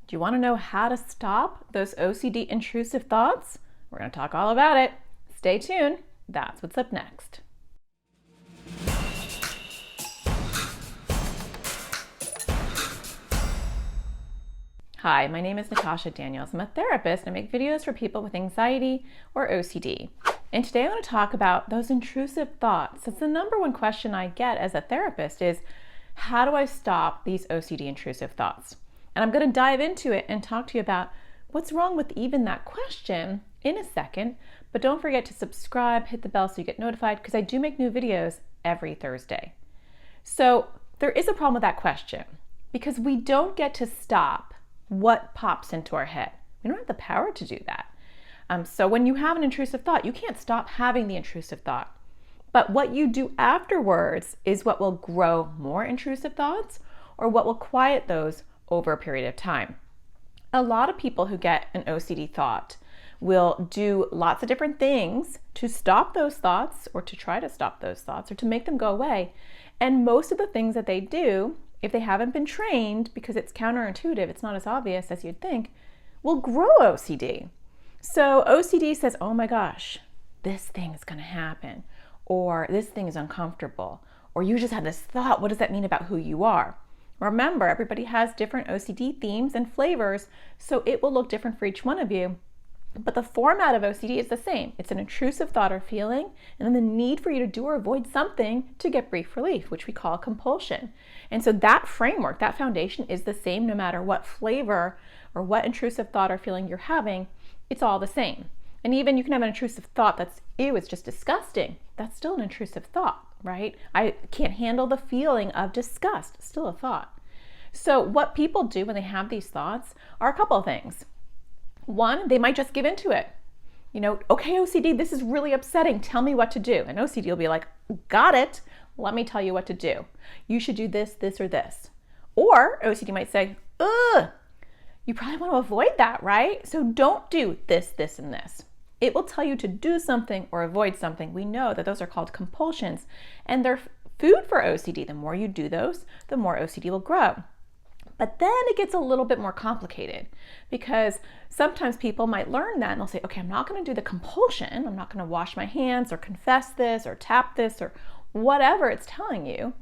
Do you want to know how to stop those OCD intrusive thoughts? We're going to talk all about it. Stay tuned. That's what's up next. Hi, my name is Natasha Daniels. I'm a therapist and I make videos for people with anxiety or OCD. And today I want to talk about those intrusive thoughts. That's the number one question I get as a therapist is, how do I stop these OCD intrusive thoughts? And I'm going to dive into it and talk to you about what's wrong with even that question in a second. But don't forget to subscribe, hit the bell so you get notified, because I do make new videos every Thursday. So there is a problem with that question because we don't get to stop what pops into our head. We don't have the power to do that. So when you have an intrusive thought, you can't stop having the intrusive thought. But what you do afterwards is what will grow more intrusive thoughts or what will quiet those over a period of time. A lot of people who get an OCD thought will do lots of different things to stop those thoughts or to try to stop those thoughts or to make them go away. And most of the things that they do, if they haven't been trained, because it's counterintuitive, it's not as obvious as you'd think, will grow OCD. So OCD says, oh my gosh, this thing is going to happen, or this thing is uncomfortable, or you just had this thought, what does that mean about who you are? Remember, everybody has different OCD themes and flavors, so it will look different for each one of you. But the format of OCD is the same. It's an intrusive thought or feeling, and then the need for you to do or avoid something to get brief relief, which we call compulsion. And so that framework, that foundation is the same no matter what flavor or what intrusive thought or feeling you're having, it's all the same. And even you can have an intrusive thought that's, ew, it's just disgusting. That's still an intrusive thought, right? I can't handle the feeling of disgust, still a thought. So what people do when they have these thoughts are a couple of things. One, they might just give into it. You know, okay, OCD, this is really upsetting. Tell me what to do. And OCD will be like, got it. Let me tell you what to do. You should do this, this, or this. Or OCD might say, ugh, you probably want to avoid that, right? So don't do this, this, and this. It will tell you to do something or avoid something. We know that those are called compulsions, and they're food for OCD. The more you do those, the more OCD will grow. But then it gets a little bit more complicated because sometimes people might learn that and they'll say, okay, I'm not going to do the compulsion. I'm not going to wash my hands or confess this or tap this or whatever it's telling you.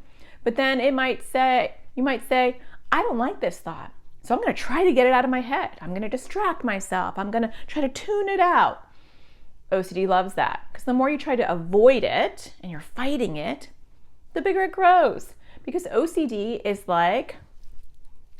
But then you might say, I don't like this thought. So I'm going to try to get it out of my head. I'm going to distract myself. I'm going to try to tune it out. OCD loves that because the more you try to avoid it and you're fighting it, the bigger it grows. Because OCD is like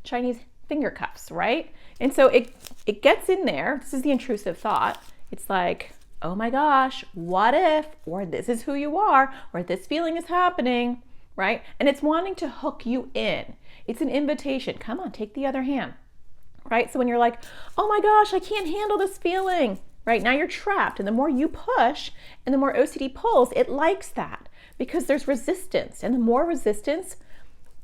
Chinese finger cuffs, right? And so it gets in there. This is the intrusive thought. It's like, oh my gosh, what if, or this is who you are, or this feeling is happening, right? And it's wanting to hook you in. It's an invitation. Come on, take the other hand, right? So when you're like, oh my gosh, I can't handle this feeling, right? Now you're trapped. And the more you push and the more OCD pulls, it likes that because there's resistance. And the more resistance,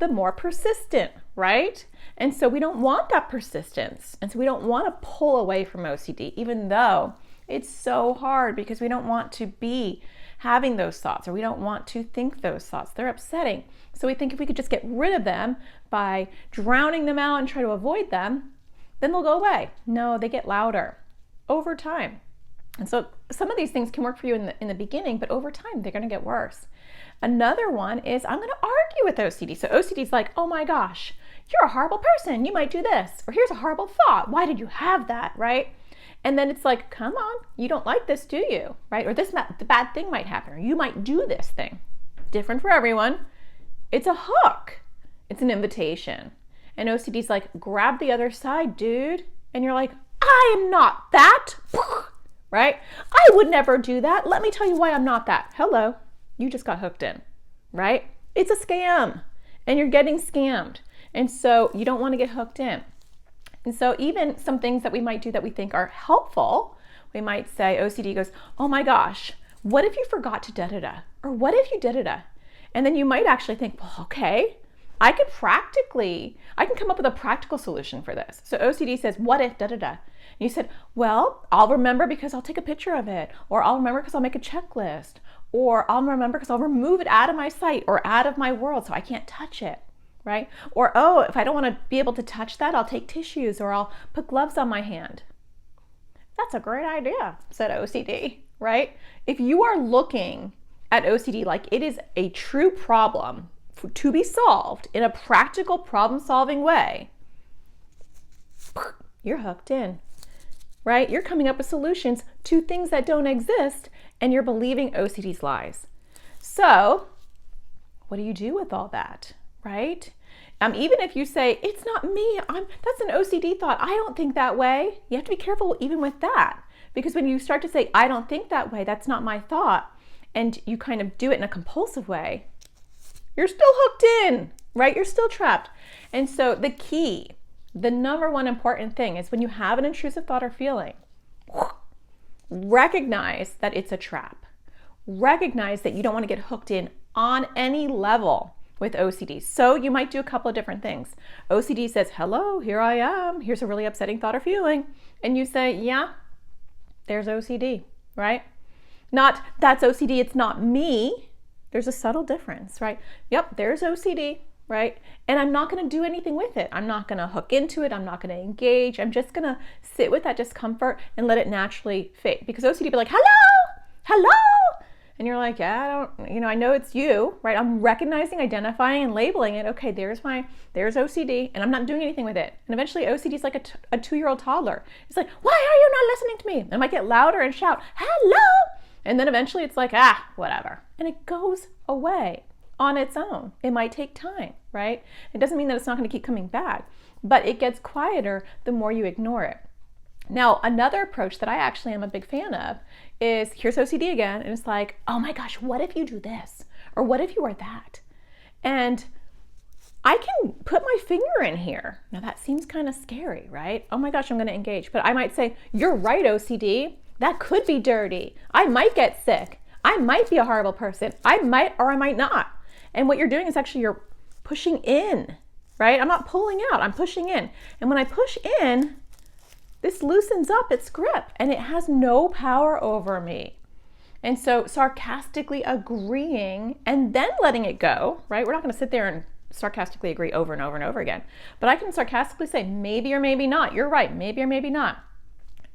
the more persistent, right? And so we don't want that persistence. And so we don't want to pull away from OCD, even though it's so hard because we don't want to be having those thoughts or we don't want to think those thoughts. They're upsetting. So we think if we could just get rid of them by drowning them out and try to avoid them, then they'll go away. No, they get louder over time. And so some of these things can work for you in the beginning, but over time, they're going to get worse. Another one is I'm going to argue with OCD. So OCD is like, oh my gosh, you're a horrible person. You might do this. Or here's a horrible thought. Why did you have that, right? And then it's like, come on, you don't like this, do you? Right? Or the bad thing might happen. Or you might do this thing. Different for everyone. It's a hook. It's an invitation. And OCD's like, grab the other side, dude. And you're like, I am not that. Right? I would never do that. Let me tell you why I'm not that. Hello. You just got hooked in, right? It's a scam and you're getting scammed. And so you don't want to get hooked in. And so even some things that we might do that we think are helpful, we might say, OCD goes, oh my gosh, what if you forgot to da-da-da? Or what if you da-da-da? And then you might actually think, well, okay, I can come up with a practical solution for this. So OCD says, what if da-da-da? And you said, well, I'll remember because I'll take a picture of it, or I'll remember because I'll make a checklist, or I'll remember because I'll remove it out of my sight or out of my world so I can't touch it, right? Or, oh, if I don't want to be able to touch that, I'll take tissues or I'll put gloves on my hand. That's a great idea, said OCD, right? If you are looking at OCD like it is a true problem to be solved in a practical problem-solving way, you're hooked in, right? You're coming up with solutions to things that don't exist, and you're believing OCD's lies. So what do you do with all that, right? Even if you say, it's not me, that's an OCD thought, I don't think that way, you have to be careful even with that. Because when you start to say, I don't think that way, that's not my thought, and you kind of do it in a compulsive way, you're still hooked in, right? You're still trapped. And so the key, the number one important thing is when you have an intrusive thought or feeling, recognize that it's a trap. Recognize that you don't want to get hooked in on any level with OCD. So you might do a couple of different things. OCD says, hello, here I am. Here's a really upsetting thought or feeling. And you say, yeah, there's OCD, right? Not, that's OCD, it's not me. There's a subtle difference, right? Yep, there's OCD, right? And I'm not going to do anything with it. I'm not going to hook into it. I'm not going to engage. I'm just going to sit with that discomfort and let it naturally fade. Because OCD be like, hello, hello. And you're like, yeah, I know it's you, right? I'm recognizing, identifying, and labeling it. Okay, there's OCD, and I'm not doing anything with it. And eventually OCD is like a 2-year-old toddler. It's like, why are you not listening to me? And I might get louder and shout, hello. And then eventually it's like, whatever. And it goes away on its own. It might take time, right? It doesn't mean that it's not going to keep coming back, but it gets quieter the more you ignore it. Now, another approach that I actually am a big fan of is, here's OCD again, and it's like, oh my gosh, what if you do this? Or what if you are that? And I can put my finger in here. Now that seems kind of scary, right? Oh my gosh, I'm going to engage. But I might say, you're right, OCD. That could be dirty. I might get sick. I might be a horrible person. I might or I might not. And what you're doing is actually you're pushing in, right? I'm not pulling out, I'm pushing in. And when I push in, this loosens up its grip and it has no power over me. And so sarcastically agreeing and then letting it go, right? We're not going to sit there and sarcastically agree over and over and over again. But I can sarcastically say, maybe or maybe not. You're right, maybe or maybe not.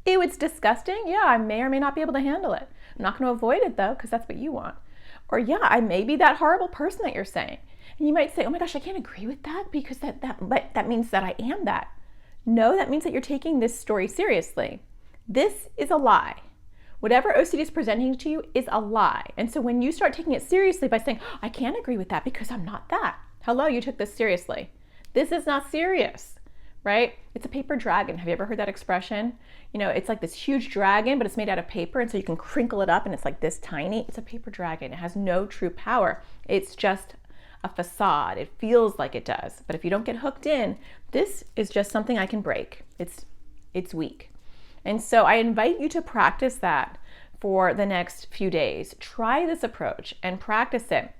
Ew, it's disgusting. Yeah, I may or may not be able to handle it. I'm not going to avoid it though, because that's what you want. Or yeah, I may be that horrible person that you're saying. And you might say, oh my gosh, I can't agree with that because that means that I am that. No, that means that you're taking this story seriously. This is a lie. Whatever OCD is presenting to you is a lie. And so when you start taking it seriously by saying, I can't agree with that because I'm not that. Hello, you took this seriously. This is not serious, right? It's a paper dragon. Have you ever heard that expression? It's like this huge dragon, but it's made out of paper. And so you can crinkle it up and it's like this tiny. It's a paper dragon. It has no true power. It's just a facade. It feels like it does. But if you don't get hooked in, this is just something I can break. It's weak. And so I invite you to practice that for the next few days. Try this approach and practice it.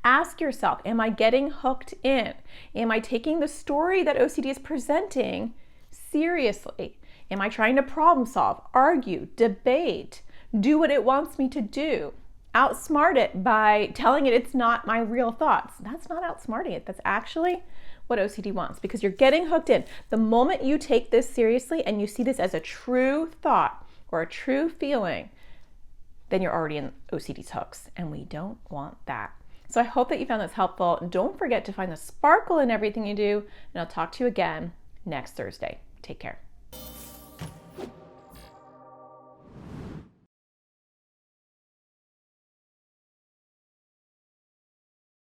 Ask yourself, am I getting hooked in? Am I taking the story that OCD is presenting seriously? Am I trying to problem solve, argue, debate, do what it wants me to do? Outsmart it by telling it it's not my real thoughts. That's not outsmarting it. That's actually what OCD wants, because you're getting hooked in. The moment you take this seriously and you see this as a true thought or a true feeling, then you're already in OCD's hooks, and we don't want that. So I hope that you found this helpful. Don't forget to find the sparkle in everything you do, and I'll talk to you again next Thursday. Take care.